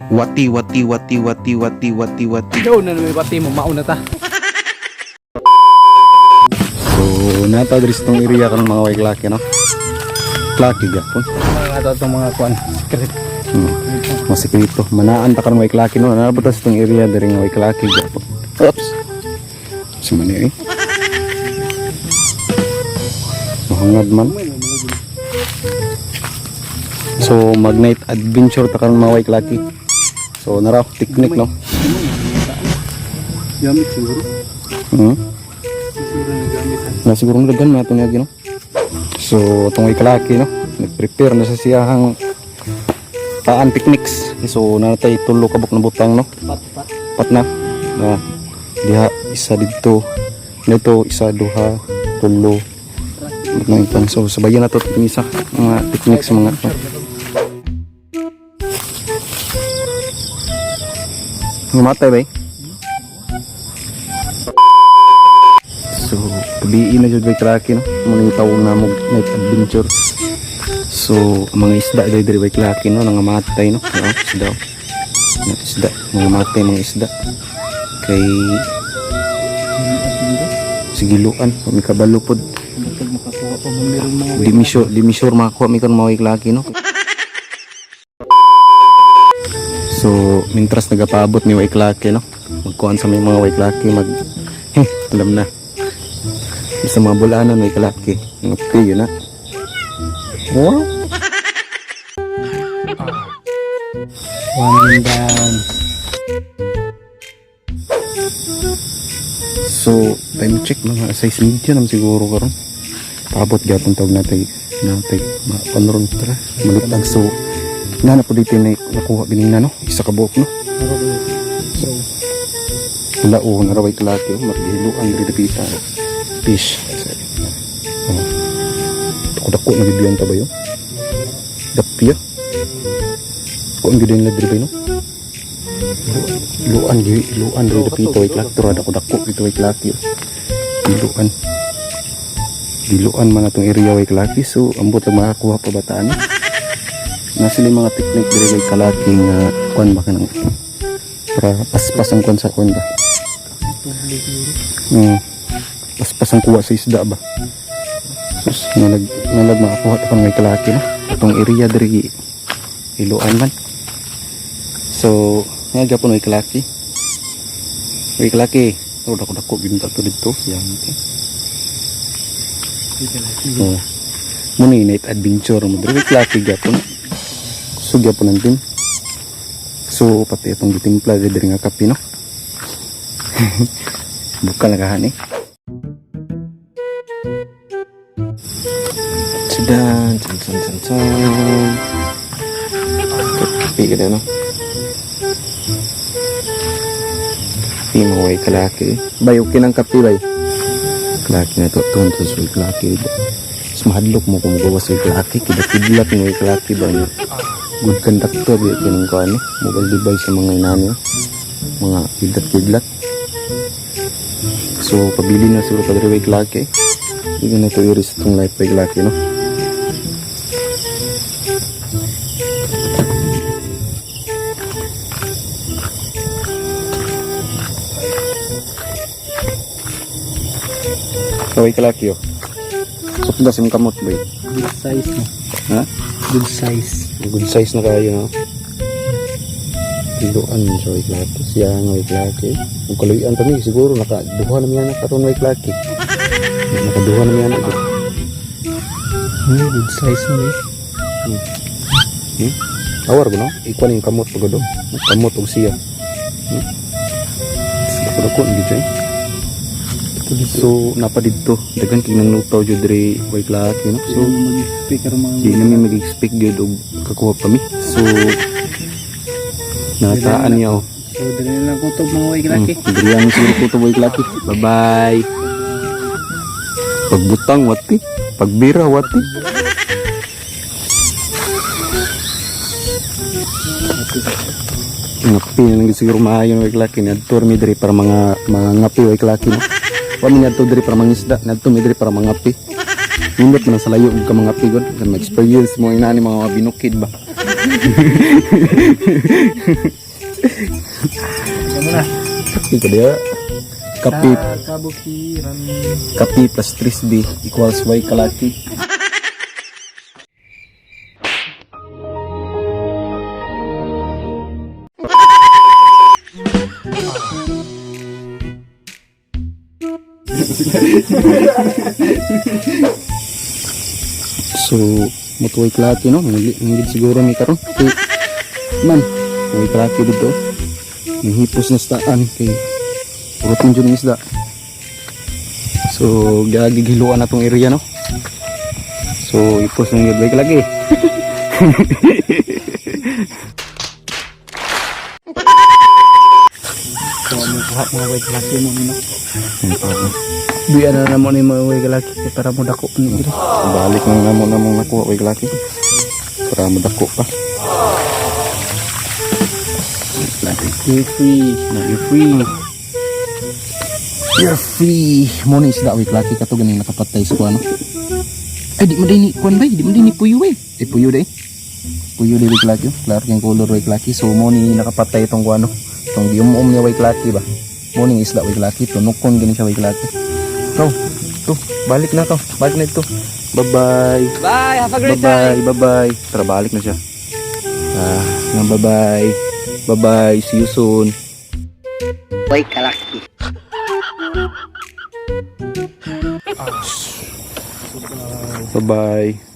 Wati. Yo na may pati mo mauna ta. So nata diri sa tong area kan mga waiklaki no. Klaki gyapon. Mga ato itong mga kuan. Secret. Masikreto. Manaan ta kan waiklaki no. Nabot sa tong area diri nga waiklaki gyapon. Oops. Simane eh. Mahangad man. So mag night adventure ta kan mga waiklaki. So nara technique no. Gamit siguro. Na siguro naggan na ito niya no. So itong waiklaki no, nag-prepare na sa siyahang paan techniques. So natay tulo kabuk na butang no. Pat na. Diha isa dito. Nito isa duha tulo. Nang ipan. So sabayan na to isa mga techniques mga to. Mamatay ba? So, puliin na dyan by Klaki, no? Mga taon na mo night adventure. So, mga isda dyan by Klaki, no? Nangamatay, no? Isda. Isda. Nangamatay mga isda. Kay sigiluan. May kabalupod. Di misure makakuha may kan mga Klaki, no? So, mintras nagapabot ni Waiklaki, no? Magkuhan sa may mga Waiklaki, alam na. Sa mga bulanan, Waiklaki. Ngapti, yun na. Wow! One down. So, time check, mga size media naman siguro karon. Pabot gyapon tawag natay panron tara, malutag. So, na po dito na nakuha ganina no, isa ka buok no. Wala o naraway kalaki o maghiluan diri dapita fish. Dako na bibiyan ta ba yo? Dapya. Ko ang gidin na diri ba no? Luan diri dapita way klaktor dako dito way klaki. Diluan man atong area way klaki, so ambot lang makakuha pa bataan. Nasa yung mga technique diri kay kalaki nga kuan ba kanang para paspas ang kuan sa kuan ba. Paspas ang kuha sa isda ba. Sus nalag makakuha ta kan may kalaki no. Atong area diri Iloan man. So nga gyapon may kalaki. May kalaki. Dako ginta to dito yang. Muna night adventure mo diri kalaki gyapon. Sugya po natin. So pati itong ditimpla dari nga kape no. Buka lagahan eh. Sudan. Kape ka na no. Kape maway kalaki. Bayukin ang kape bay. Kalaki na to. Tuntos way kalaki. Mas mahadlok mo kung magawas way kalaki. Kidakidlak mo way kalaki ba niya. Good conductor di kining ko ani mobile device sa mga inani mga kidlat so pabili na siguro padre way klaki hindi na to iris itong life way klaki no. Way klaki yo kapag sim kamot bay Good size no. ha good size na kayo no. Tiluan mo sa waiklaki siya nga waiklaki kung kaluyan pa mi siguro nakaduha na miya na karon waiklaki nakaduha na miya na Good size no eh. awar ko no ikuan yung kamot pagod kamot og siya ako na gid so napa dito dagan kay nang lutaw jud diri waiklaki no. So Speaker mga di namin mag-expect jud og kakuha pa mi. So nataan niya oh. So dili na lang kutob mga waiklaki. Diri ang siguro kutob waiklaki. Bye bye. Pagbutang wati, pagbira wati. Ngapi na lang siguro maayo ng waiklaki na tour mi diri para mga ngapi waiklaki no. Wa mi nadto diri para mangisda, nadto mi diri para mga ngapi. Nindot man sa layo og ka mga ngapi god, kan experience mo inani mga binukid ba. Kamu na. Ika dia. Kapi, Kabukiran. kapi plus 3B equals Y kalaki. So, mutuway kalaki no, nangid siguro ni karon. Kay man, mutuway kalaki dito. Nihipos na staan kay purot yung isda. So, gagigiluan na tong area no. So, ipos ng yun lagi. So, may kuha mga way kalaki mo nino. So, Duyan na naman ni mga way kalaki para mo dako ni iri. balik nang namong nakuha way kalaki. Para madako pa. You're free. Na, you're free. You're free. Muna isda way kalaki ka to ganing nakapatay sa kuano. Ay di madini kuan bay, di madini puyo eh. Puyo day. Puyo day way kalaki. Klaro kang color way kalaki. So mo ni nakapatay itong kuano. Itong giumum niya way kalaki ba. Mo ning isda way kalaki to nukon gani siya way kalaki. To, balik na to. Balik na ito. Bye-bye. Bye, have a Bye-bye. Bye-bye. Tara balik na siya. Bye-bye. Bye-bye. See you soon. Way kalaki. Bye-bye.